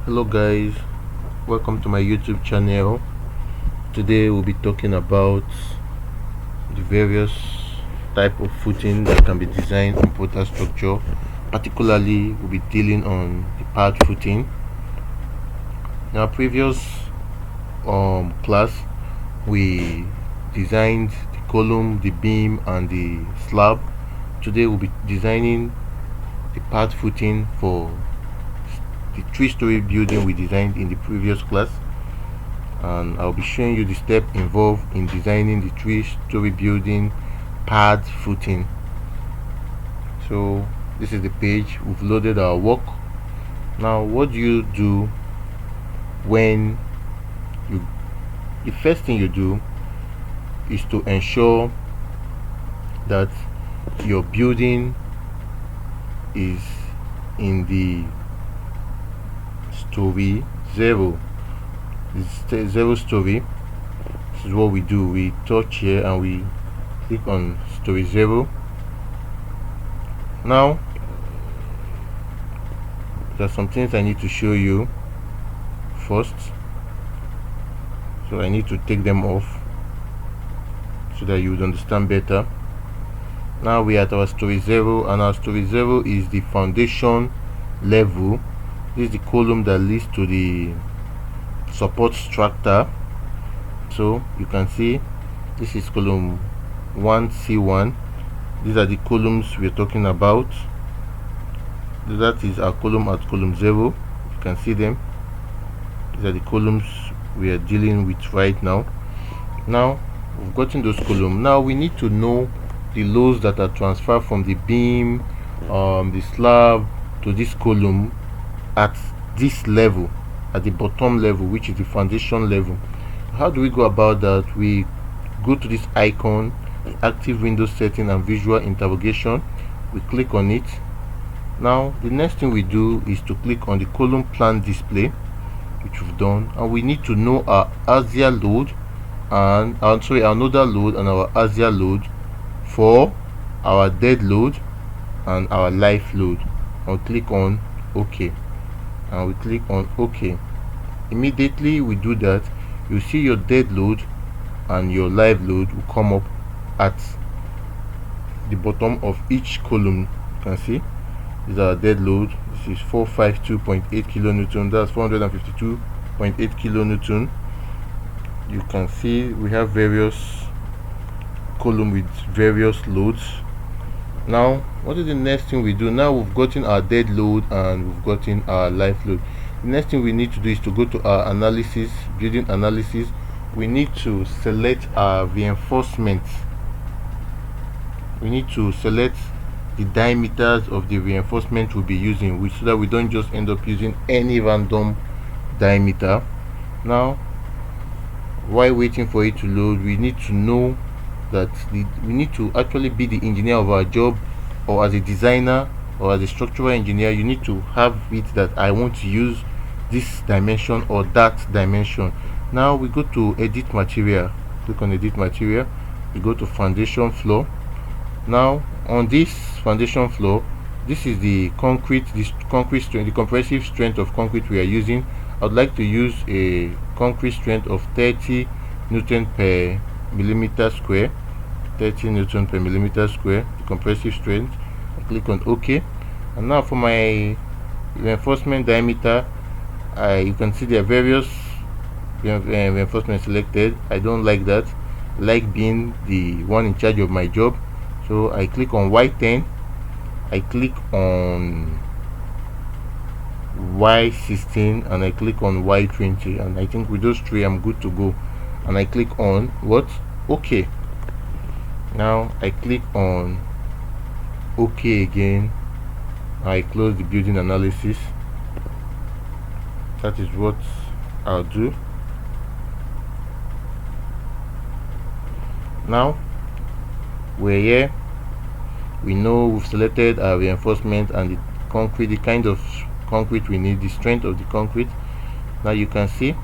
Hello guys, welcome to my YouTube channel. Today we'll be talking about the various type of footing that can be designed on Prota structure. Particularly we'll be dealing on the pad footing. In our previous class we designed the column, the beam and the slab. Today we'll be designing the pad footing for the 3-story building we designed in the previous class, and I'll be showing you the step involved in designing the 3-story building pad footing. So this is the page. We've loaded our work. Now what do you do when the first thing you do is to ensure that your building is in the story 0. This 0 story. This is what we do. We touch here and we click on story 0. Now there are some things I need to show you first, so I need to take them off so that you would understand better. Now we are at our story 0, and our story 0 is the foundation level. This is the column that leads to the support structure. So you can see this is column 1C1. These are the columns we're talking about. That is our column at column 0. You can see them. These are the columns we are dealing with right now. Now we've gotten those columns. Now we need to know the loads that are transferred from the beam, the slab to this column at this level, at the bottom level, which is the foundation level. How do we go about that? We go to this icon, active window setting and visual interrogation. We click on it. Now the next thing we do is to click on the column plan display, which we've done, and we need to know our axial load and our nodal load and our axial load for our dead load and our life load. I'll click on OK, and we click on OK. Immediately we do that, you see your dead load and your live load will come up at the bottom of each column. You can see this is our dead load. This is 452.8 kilonewton. That's 452.8 kilonewton. You can see we have various column with various loads. Now what is the next thing we do? Now we've gotten our dead load and we've gotten our life load. The next thing we need to do is to go to our analysis, building analysis. We need to select our reinforcements. We need to select the diameters of the reinforcement we'll be using, so that we don't just end up using any random diameter. Now while waiting for it to load, we need to know that we need to actually be the engineer of our job, or as a designer or as a structural engineer, you need to have it that I want to use this dimension or that dimension. Now we go to edit material, click on edit material, we go to foundation floor. Now on this foundation floor, this is the concrete strength, the compressive strength of concrete we are using. I would like to use a concrete strength of 30 Newton per millimeter square. 30 Newton per millimeter square, the compressive strength. I click on OK, and now for my reinforcement diameter, you can see there are various reinforcements selected. I don't like that. I like being the one in charge of my job, so I click on Y10, I click on Y16, and I click on Y20, and I think with those three I'm good to go. And I click on OK. Now I click on OK again. I close the building analysis. That is what I'll do. Now we're here. We know we've selected our reinforcement and the concrete, the kind of concrete we need, the strength of the concrete. Now you can see.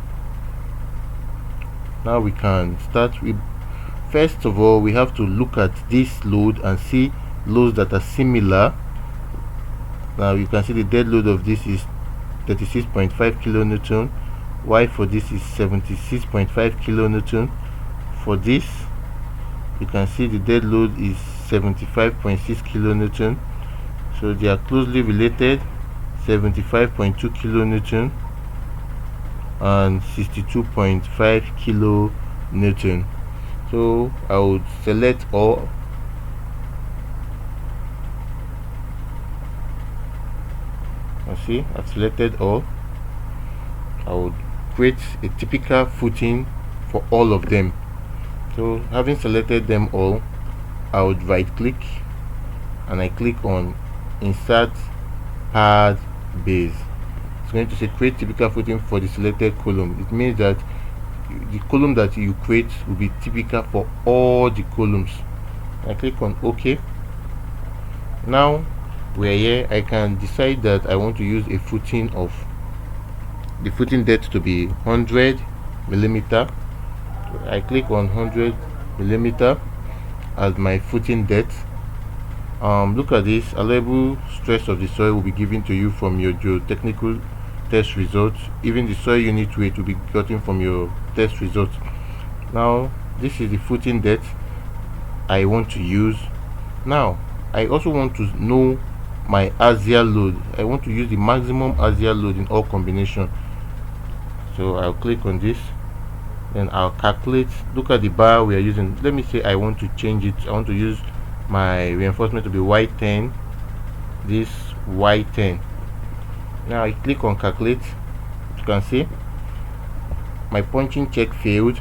Now we can start with, first of all, we have to look at this load and see loads that are similar. Now you can see the dead load of this is 36.5 kilonewton. Y for this is 76.5 kilonewton. For this, you can see the dead load is 75.6 kilonewton. So they are closely related, 75.2 kilonewton and 62.5 kilonewton. So I would select all. See, I've selected all. I would create a typical footing for all of them. So having selected them all, I would right click and I click on insert pad base. It's going to say create typical footing for the selected column. It means that the column that you create will be typical for all the columns. I click on OK. Now we're here. I can decide that I want to use a footing of the footing depth to be 100 millimeter. I click on 100 millimeter as my footing depth. Look at this. Allowable stress of the soil will be given to you from your geotechnical test results. Even the soil unit weight will be gotten from your test results. Now this is the footing depth I want to use. Now I also want to know my axial load. I want to use the maximum axial load in all combination. So I'll click on this, then I'll calculate. Look at the bar we are using. Let me say I want to change it. I want to use my reinforcement to be Y10, this Y10. Now I click on calculate. You can see my punching check failed.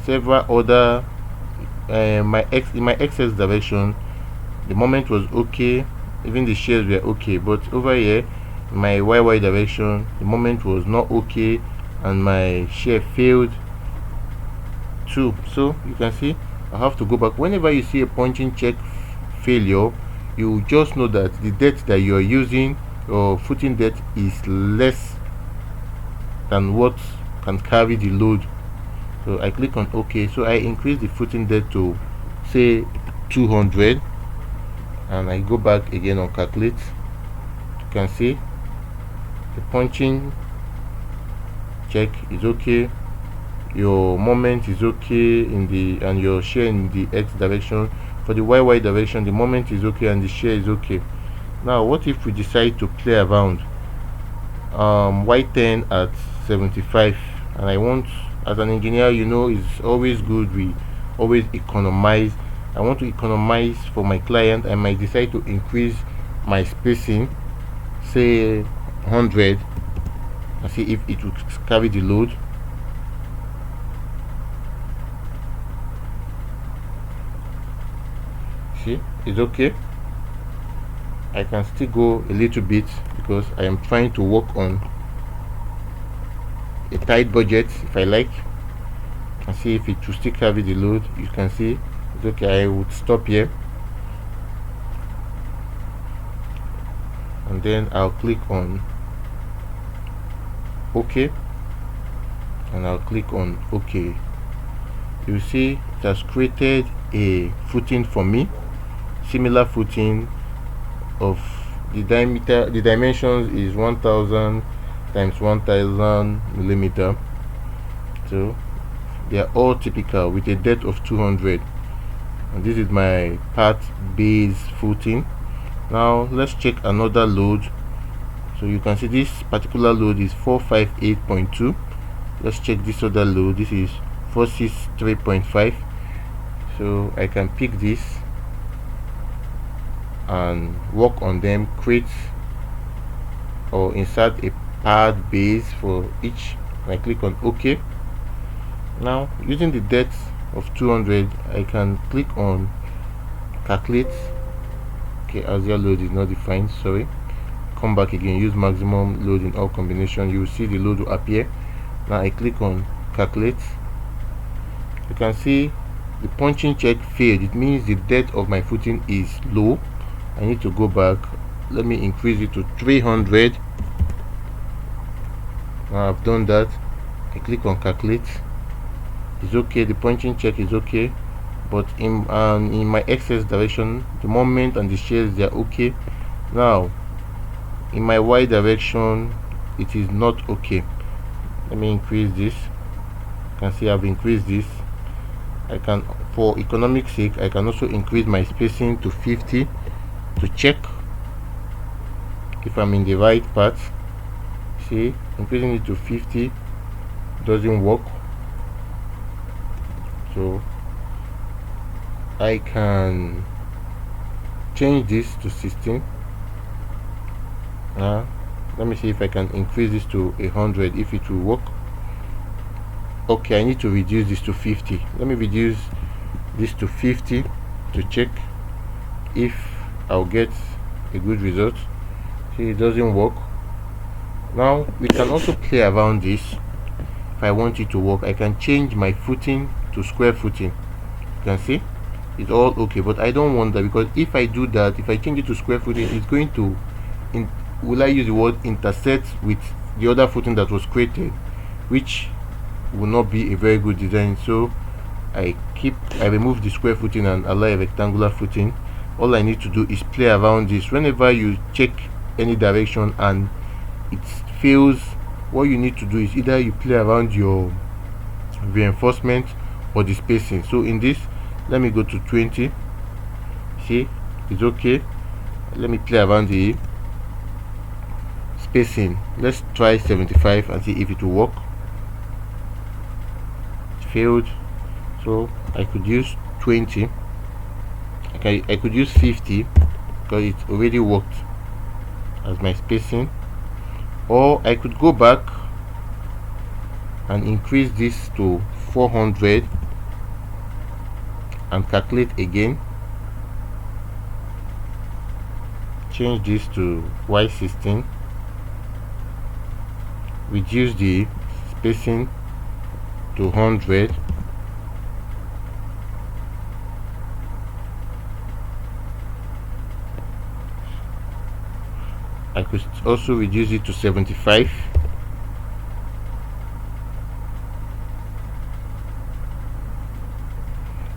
Several other in my XS direction, the moment was okay, even the shears were okay, but over here my YY direction, the moment was not okay and my shear failed too. So you can see I have to go back. Whenever you see a punching check failure, you just know that the depth that you are using, or footing depth, is less than what can carry the load. So I click on OK. So I increase the footing depth to say 200 and I go back again on calculate. You can see the punching check is okay, your moment is okay in the, and your shear in the X direction. For the YY direction, the moment is okay and the shear is okay. Now what if we decide to play around Y10 at 75, and I want, as an engineer, you know, it's always good we always economize. I want to economize for my client. I might decide to increase my spacing, say 100, and see if it will carry the load. See, it's okay. I can still go a little bit because I am trying to work on a tight budget. If I like, and see if it will still carry the load. You can see it's okay. I would stop here and then I'll click on OK and I'll click on OK. You see it has created a footing for me, similar footing of the diameter. The dimensions is 1000 times 1000 millimeter. So they are all typical with a depth of 200, and this is my part base footing. Now let's check another load. So you can see this particular load is 458.2. let's check this other load. This is 463.5. so I can pick this and work on them, create or insert a pad base for each. I click on OK. Now using the depth of 200, I can click on calculate. Okay, axial load is not defined, sorry. Come back again, use maximum load in all combination. You will see the load will appear. Now I click on calculate. You can see the punching check failed. It means the depth of my footing is low. I need to go back. Let me increase it to 300. Now I've done that. I click on calculate. It's okay, the punching check is okay, but in my XS direction, the moment and the shears, they are okay. Now in my y direction it is not okay. Let me increase this. You can see I've increased this. I can, for economic sake, I can also increase my spacing to 50 to check if I'm in the right path. See, increasing it to 50 doesn't work, so I can change this to 16. Let me see if I can increase this to 100, if it will work. Okay, I need to reduce this to 50. Let me reduce this to 50 to check if I'll get a good result. See, it doesn't work. Now we can also play around this. If I want it to work, I can change my footing to square footing. You can see it's all okay, but I don't want that, because if I do that, if I change it to square footing, it's going to will I use the word intersect with the other footing that was created, which will not be a very good design. So I remove the square footing and allow a rectangular footing. All I need to do is play around this. Whenever you check any direction and it fails, what you need to do is either you play around your reinforcement or the spacing. So in this, let me go to 20. See, it's okay. Let me play around the spacing. Let's try 75 and see if it will work. It failed, so I could use 20. Okay, I could use 50 because it already worked as my spacing, or I could go back and increase this to 400 and calculate again. Change this to y16, reduce the spacing to 100, I could also reduce it to 75.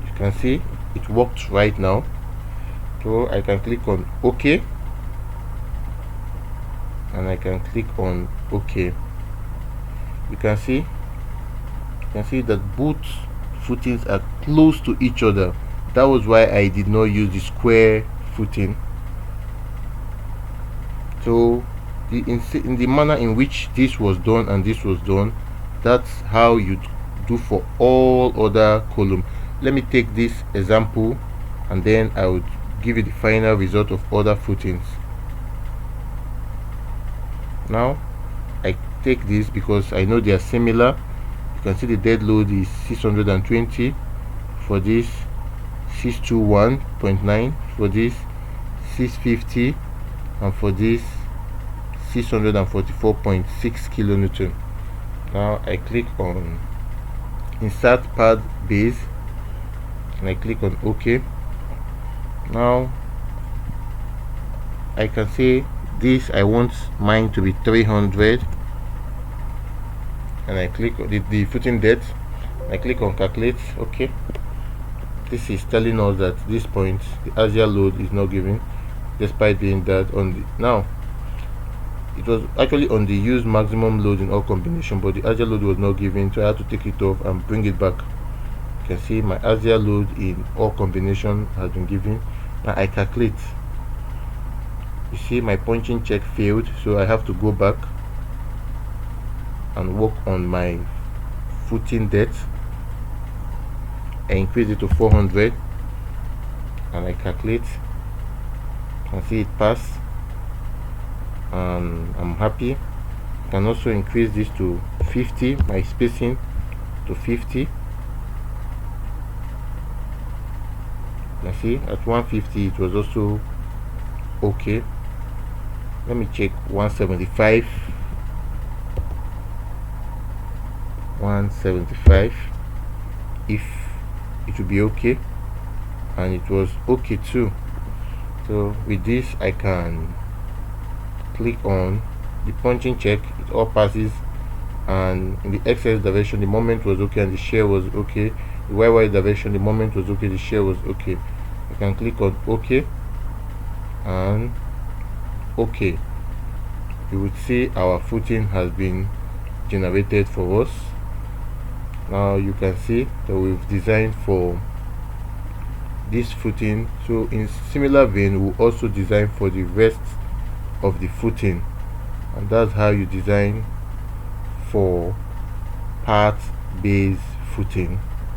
You can see it worked right now. So I can click on OK, and I can click on OK. You can see that both footings are close to each other. That was why I did not use the square footing. So in the manner in which this was done and this was done, that's how you do for all other columns. Let me take this example and then I would give you the final result of other footings. Now I take this because I know they are similar. You can see the dead load is 620 for this, 621.9 for this, 650, and for this 644.6 kilonewton. Now I click on insert pad base and I click on OK. Now I can say this, I want mine to be 300, and I click on the footing depth. I click on calculate. Okay, this is telling us that this point the axial load is not given, despite being that on the, now it was actually on the use maximum load in all combination, but the axial load was not given, so I had to take it off and bring it back. You can see my axial load in all combination has been given. Now I calculate. You see my punching check failed, so I have to go back and work on my footing depth. I increase it to 400 and I calculate. You can see it pass, and I'm happy. I can also increase this to 50, my spacing to 50. You can see at 150 it was also okay. Let me check 175. 175 if it will be okay, and it was okay too. So with this I can click on the punching check, it all passes, and in the XS direction the moment was okay and the shear was okay. The YY direction the moment was okay, the shear was okay. I can click on OK and OK. you would see our footing has been generated for us. Now you can see that we've designed for this footing, so in similar vein we'll also design for the rest of the footing, and that's how you design for part base footing.